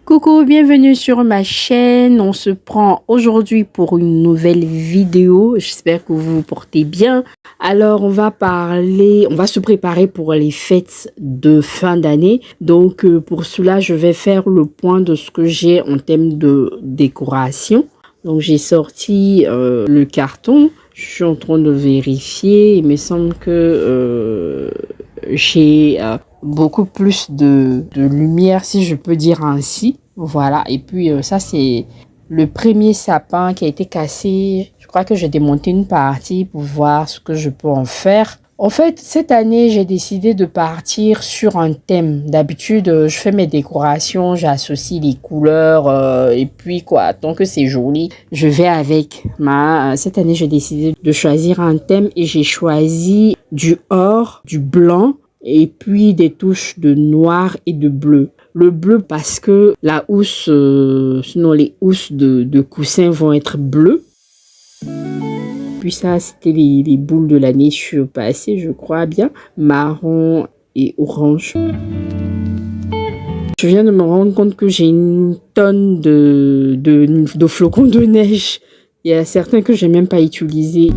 Coucou, bienvenue sur ma chaîne. On se prend aujourd'hui pour une nouvelle vidéo. J'espère que vous vous portez bien. Alors, on va se préparer pour les fêtes de fin d'année. Donc, pour cela, je vais faire le point de ce que j'ai en termes de décoration. Donc, j'ai sorti le carton. Je suis en train de vérifier. Il me semble que j'ai beaucoup plus de lumière, si je peux dire ainsi. Voilà, et puis ça c'est le premier sapin qui a été cassé. Je crois que j'ai démonté une partie pour voir ce que je peux en faire. En fait, cette année, j'ai décidé de partir sur un thème. D'habitude, je fais mes décorations, j'associe les couleurs et puis quoi, tant que c'est joli, je vais avec. Cette année, j'ai décidé de choisir un thème et j'ai choisi du or, du blanc et puis des touches de noir et de bleu. Le bleu parce que la housse, sinon les housses de coussins vont être bleues. Puis ça, c'était les boules de l'année passée, je crois bien. Marron et orange. Je viens de me rendre compte que j'ai une tonne de flocons de neige. Il y a certains que j'ai même pas utilisés.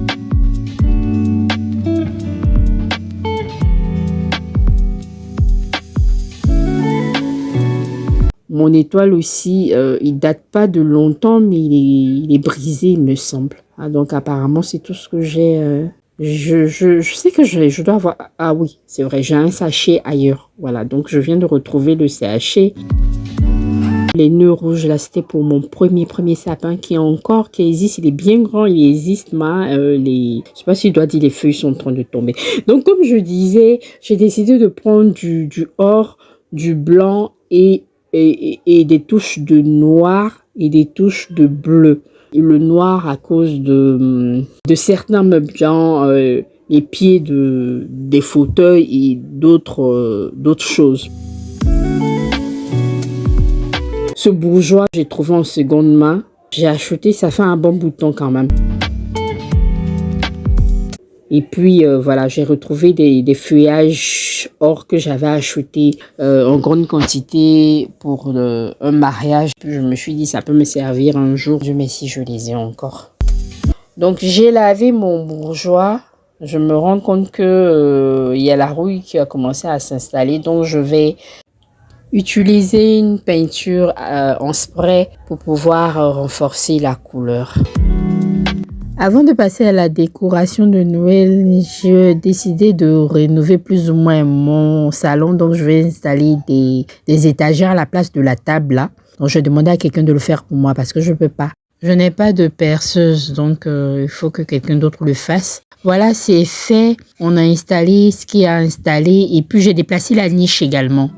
Mon étoile aussi, il date pas de longtemps, mais il est brisé, il me semble. Donc apparemment, c'est tout ce que j'ai. Je sais que je dois avoir... Ah oui, c'est vrai, j'ai un sachet ailleurs. Voilà, donc je viens de retrouver le sachet. Les nœuds rouges, là, c'était pour mon premier sapin qui existe. Il est bien grand, il existe, je sais pas si je dois dire, les feuilles sont en train de tomber. Donc, comme je disais, j'ai décidé de prendre du or, du blanc et des touches de noir et des touches de bleu. Et le noir à cause de certains meubles, genre les pieds des fauteuils et d'autres choses. Ce bourgeois, j'ai trouvé en seconde main. J'ai acheté, ça fait un bon bout de temps quand même. Et puis voilà, j'ai retrouvé des feuillages or que j'avais acheté en grande quantité pour un mariage. Puis je me suis dit, ça peut me servir un jour. Dieu merci, je les ai encore. Donc j'ai lavé mon bourgeois. Je me rends compte que il y a la rouille qui a commencé à s'installer. Donc je vais utiliser une peinture en spray pour pouvoir renforcer la couleur. Avant de passer à la décoration de Noël, j'ai décidé de rénover plus ou moins mon salon. Donc, je vais installer des étagères à la place de la table là. Donc, je vais demander à quelqu'un de le faire pour moi parce que je ne peux pas. Je n'ai pas de perceuse, donc il faut que quelqu'un d'autre le fasse. Voilà, c'est fait. On a installé ce qu'il y a installé et puis j'ai déplacé la niche également.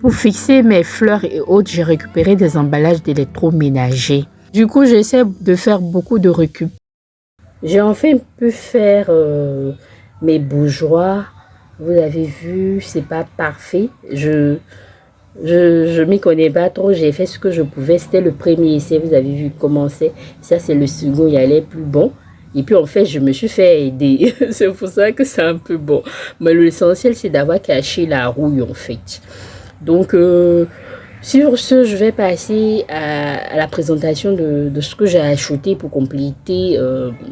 Pour fixer mes fleurs et autres, j'ai récupéré des emballages d'électroménager. Du coup, j'essaie de faire beaucoup de récup. J'ai enfin pu faire mes bourgeois. Vous avez vu, c'est pas parfait. Je m'y connais pas trop. J'ai fait ce que je pouvais. C'était le premier essai. Vous avez vu comment c'est. Ça, c'est le second. Il allait plus bon. Et puis, en fait, je me suis fait aider. C'est pour ça que c'est un peu bon. Mais l'essentiel, c'est d'avoir caché la rouille, en fait. Donc, sur ce, je vais passer à la présentation de ce que j'ai acheté pour compléter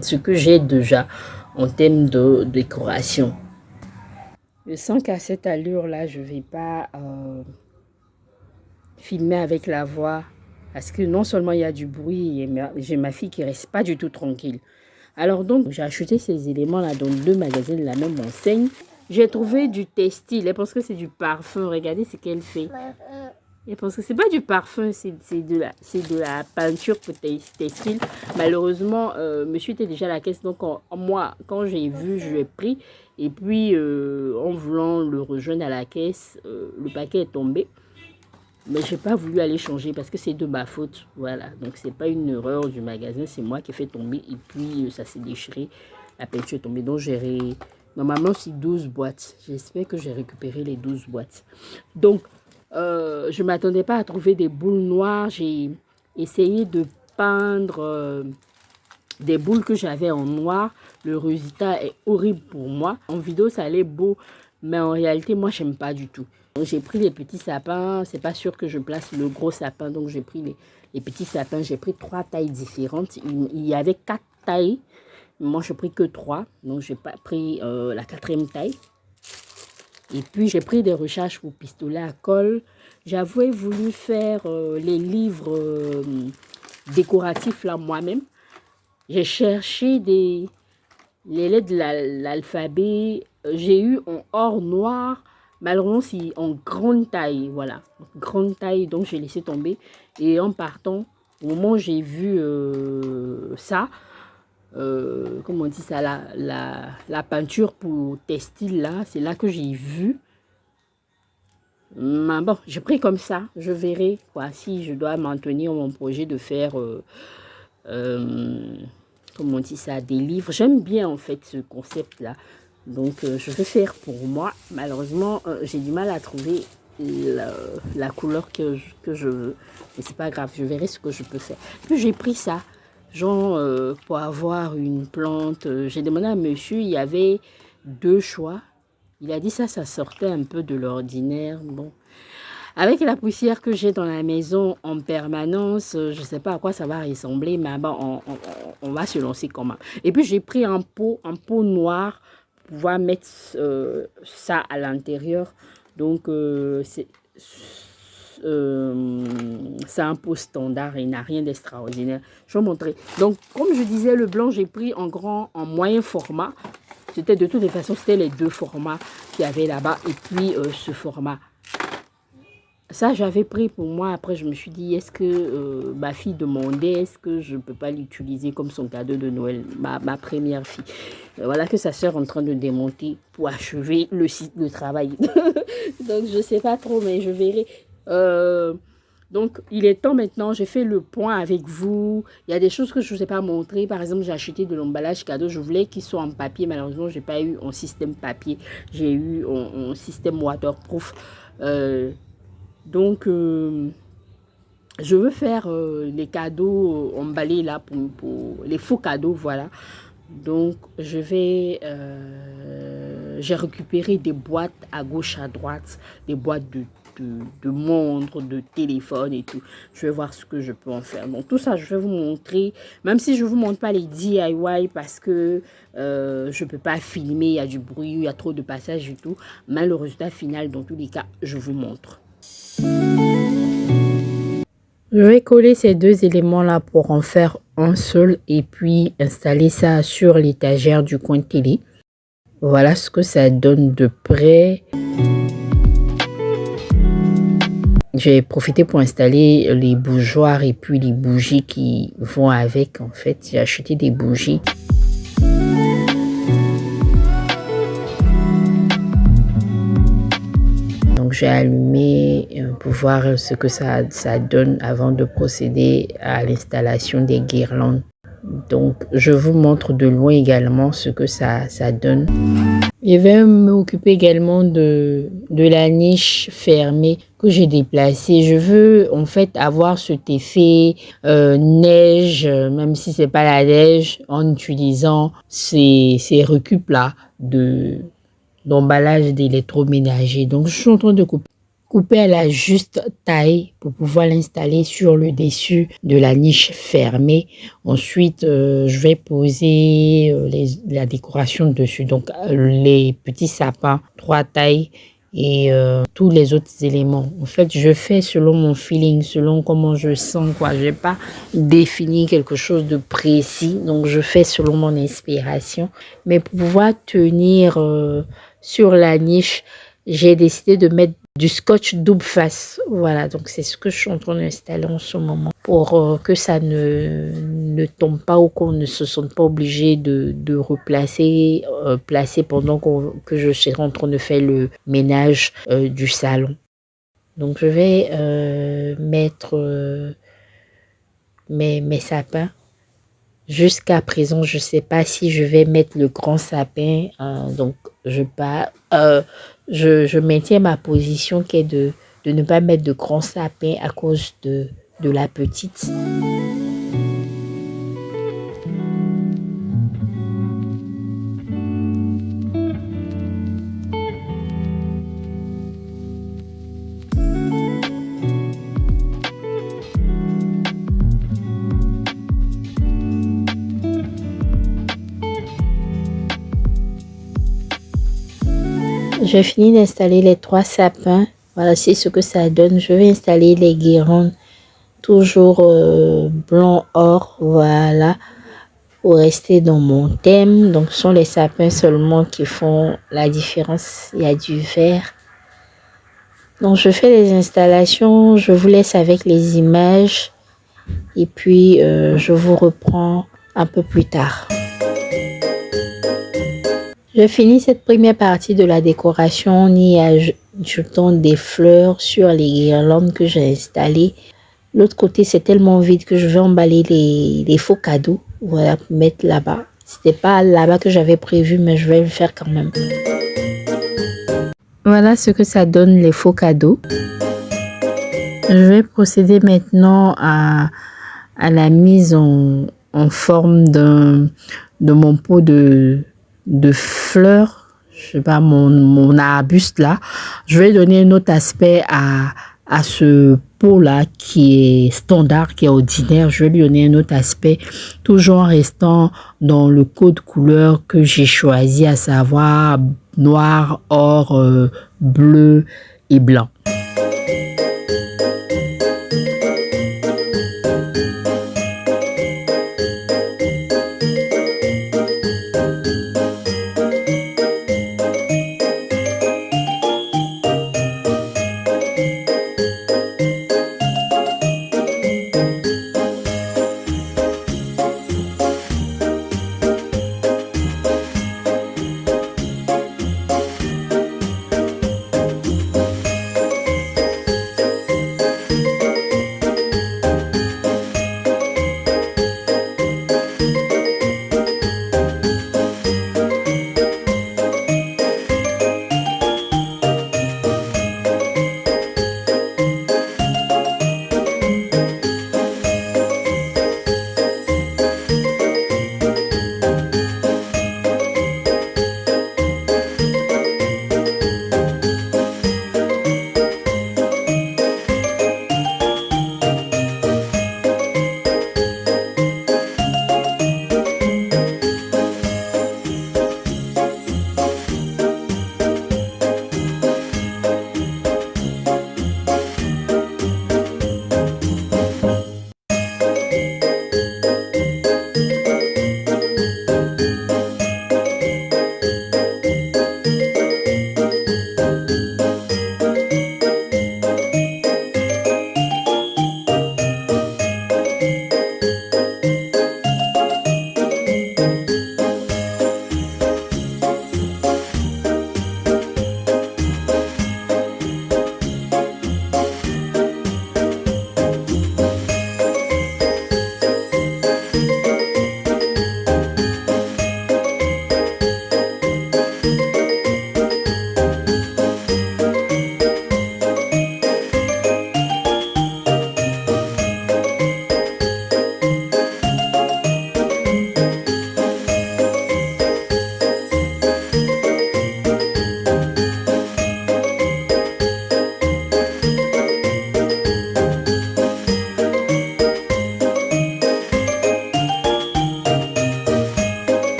ce que j'ai déjà en termes de décoration. Je sens qu'à cette allure-là, je ne vais pas filmer avec la voix parce que non seulement il y a du bruit, j'ai ma fille qui ne reste pas du tout tranquille. Alors donc, j'ai acheté ces éléments-là dans 2 magasins de la même enseigne. J'ai trouvé du textile. Elle pense que c'est du parfum. Regardez ce qu'elle fait. Elle pense que c'est pas du parfum, c'est de la peinture pour textile. Malheureusement, monsieur était déjà à la caisse. Donc, moi, quand j'ai vu, je l'ai pris. Et puis, en voulant le rejoindre à la caisse, le paquet est tombé. Mais je n'ai pas voulu aller changer parce que c'est de ma faute. Voilà. Donc, c'est pas une erreur du magasin. C'est moi qui ai fait tomber. Et puis, ça s'est déchiré. La peinture est tombée. Donc, normalement, c'est 12 boîtes. J'espère que j'ai récupéré les 12 boîtes. Donc, je ne m'attendais pas à trouver des boules noires. J'ai essayé de peindre des boules que j'avais en noir. Le résultat est horrible pour moi. En vidéo, ça allait beau. Mais en réalité, moi, je n'aime pas du tout. J'ai pris les petits sapins, c'est pas sûr que je place le gros sapin, donc j'ai pris les petits sapins, j'ai pris 3 tailles différentes. Il y avait 4 tailles, moi je pris que 3, donc j'ai pas pris la 4e taille. Et puis j'ai pris des recharges pour pistolet à colle. J'avais voulu faire les livres décoratifs là moi-même. J'ai cherché les lettres de l'alphabet. J'ai eu en or noir, malheureusement c'est en grande taille, voilà, grande taille, donc j'ai laissé tomber. Et en partant, au moment où j'ai vu ça, comment on dit ça, la peinture pour textile là, c'est là que j'ai vu. Mais bon, j'ai pris comme ça, je verrai quoi, si je dois maintenir mon projet de faire comment on dit ça, des livres. J'aime bien en fait ce concept là, donc je vais faire pour moi. Malheureusement j'ai du mal à trouver la couleur que je veux, mais c'est pas grave, je verrai ce que je peux faire. Puis j'ai pris ça genre pour avoir une plante. J'ai demandé à monsieur, il y avait 2 choix. Il a dit ça sortait un peu de l'ordinaire. Bon, avec la poussière que j'ai dans la maison en permanence, je ne sais pas à quoi ça va ressembler, mais bon, on va se lancer comment. Et puis j'ai pris un pot noir pour pouvoir mettre ça à l'intérieur. Donc c'est un pot standard, il n'a rien d'extraordinaire. Je vais vous montrer. Donc comme je disais, le blanc j'ai pris en moyen format. C'était de toutes les façons, c'était les 2 formats qu'il y avait là-bas. Et puis ce format. Ça, j'avais pris pour moi. Après, je me suis dit, est-ce que ma fille demandait, est-ce que je ne peux pas l'utiliser comme son cadeau de Noël, ma première fille. Voilà que sa sœur est en train de démonter pour achever le travail. Donc, je ne sais pas trop, mais je verrai. Donc, il est temps maintenant, j'ai fait le point avec vous. Il y a des choses que je ne vous ai pas montrées. Par exemple, j'ai acheté de l'emballage cadeau. Je voulais qu'il soit en papier. Malheureusement, je n'ai pas eu en système papier. J'ai eu en système waterproof. Donc, je veux faire les cadeaux emballés là pour les faux cadeaux, voilà. Donc, j'ai récupéré des boîtes à gauche, à droite, des boîtes de montres, de téléphones et tout. Je vais voir ce que je peux en faire. Donc, tout ça, je vais vous montrer. Même si je ne vous montre pas les DIY parce que je ne peux pas filmer, il y a du bruit, il y a trop de passages et tout. Mais le résultat final, dans tous les cas, je vous montre. Je vais coller ces 2 éléments là pour en faire un seul et puis installer ça sur l'étagère du coin télé. Voilà ce que ça donne de près. J'ai profité pour installer les bougeoirs et puis les bougies qui vont avec. En fait, j'ai acheté des bougies. Donc j'ai allumé pour voir ce que ça donne avant de procéder à l'installation des guirlandes. Donc je vous montre de loin également ce que ça donne. Je vais m'occuper également de la niche fermée que j'ai déplacée. Je veux en fait avoir cet effet neige, même si c'est pas la neige, en utilisant ces récup là d'emballage d'électroménager. Donc je suis en train de couper à la juste taille pour pouvoir l'installer sur le dessus de la niche fermée. Ensuite, je vais poser la décoration dessus. Donc les petits sapins, 3 tailles et tous les autres éléments. En fait, je fais selon mon feeling, selon comment je sens, quoi. Je n'ai pas défini quelque chose de précis. Donc je fais selon mon inspiration. Mais pour pouvoir tenir sur la niche, j'ai décidé de mettre du scotch double face. Voilà, donc c'est ce que je suis en train d'installer en ce moment pour que ça ne tombe pas ou qu'on ne se sente pas obligé de replacer, placer pendant que je serai en train de faire le ménage du salon. Donc je vais mettre mes sapins. Jusqu'à présent, je ne sais pas si je vais mettre le grand sapin. Donc, je maintiens ma position qui est de ne pas mettre de grand sapin à cause de la petite. J'ai fini d'installer les 3 sapins. Voilà, c'est ce que ça donne. Je vais installer les guirlandes. Toujours blanc or. Voilà. Pour rester dans mon thème. Donc, ce sont les sapins seulement qui font la différence. Il y a du vert. Donc, je fais les installations. Je vous laisse avec les images. Et puis, je vous reprends un peu plus tard. Je finis cette première partie de la décoration en y ajoutant des fleurs sur les guirlandes que j'ai installées. L'autre côté, c'est tellement vide que je vais emballer les faux cadeaux. Voilà, pour mettre là-bas. C'était pas là-bas que j'avais prévu, mais je vais le faire quand même. Voilà ce que ça donne, les faux cadeaux. Je vais procéder maintenant à la mise en forme de mon pot de fleurs, je sais pas, mon arbuste là. Je vais donner un autre aspect à ce pot là qui est standard, qui est ordinaire. Je vais lui donner un autre aspect, toujours en restant dans le code couleur que j'ai choisi, à savoir noir, or, bleu et blanc.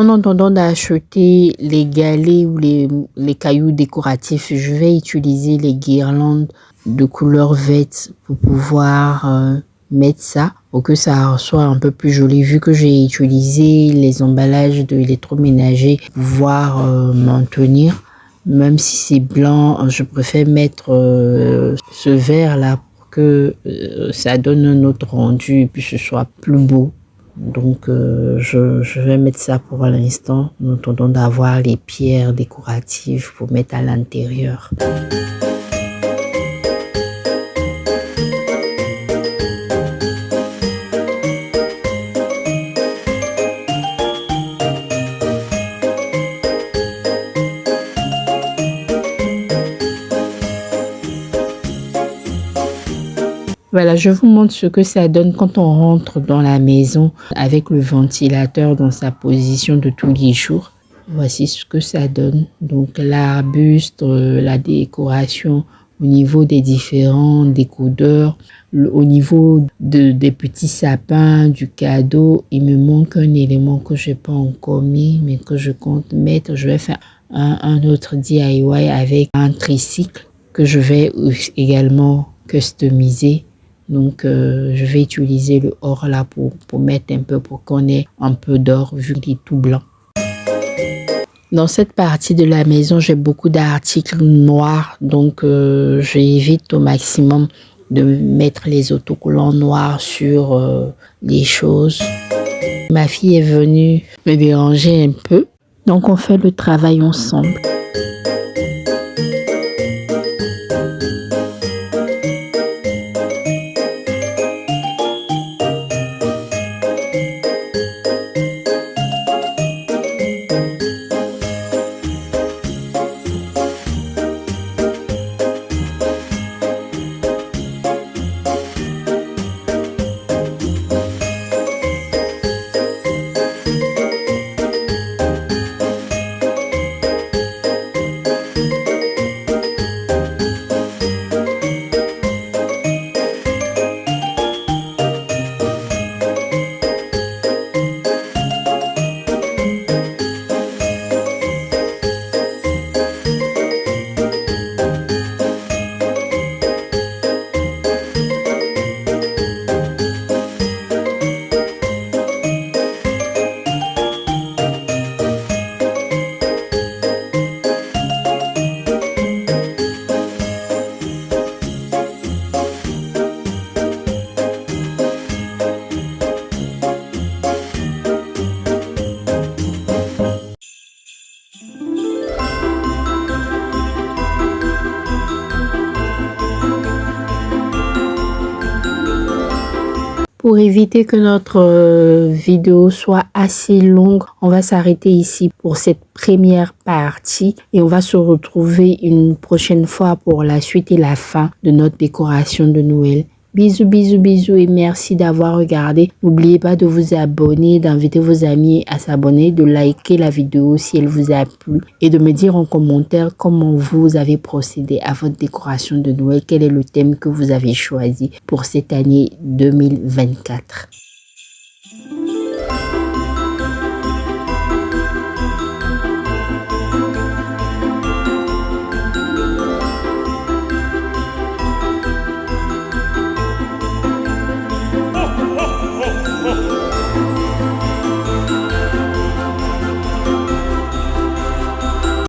En attendant d'acheter les galets ou les cailloux décoratifs, je vais utiliser les guirlandes de couleur verte pour pouvoir mettre ça pour que ça soit un peu plus joli. Vu que j'ai utilisé les emballages de l'électroménager pour pouvoir maintenir, même si c'est blanc, je préfère mettre ce vert là pour que ça donne un autre rendu et puis ce soit plus beau. Donc je vais mettre ça pour l'instant en attendant d'avoir les pierres décoratives pour mettre à l'intérieur. Voilà, je vous montre ce que ça donne quand on rentre dans la maison avec le ventilateur dans sa position de tous les jours. Voici ce que ça donne. Donc l'arbuste, la décoration au niveau des différents décodeurs, au niveau des petits sapins, du cadeau. Il me manque un élément que je n'ai pas encore mis, mais que je compte mettre. Je vais faire un autre DIY avec un tricycle que je vais également customiser. Donc, je vais utiliser le or là pour mettre un peu, pour qu'on ait un peu d'or vu qu'il est tout blanc. Dans cette partie de la maison, j'ai beaucoup d'articles noirs. Donc, j'évite au maximum de mettre les autocollants noirs sur les choses. Ma fille est venue me déranger un peu. Donc, on fait le travail ensemble. Pour éviter que notre vidéo soit assez longue, on va s'arrêter ici pour cette première partie et on va se retrouver une prochaine fois pour la suite et la fin de notre décoration de Noël. Bisous, bisous, bisous et merci d'avoir regardé. N'oubliez pas de vous abonner, d'inviter vos amis à s'abonner, de liker la vidéo si elle vous a plu et de me dire en commentaire comment vous avez procédé à votre décoration de Noël. Quel est le thème que vous avez choisi pour cette année 2024.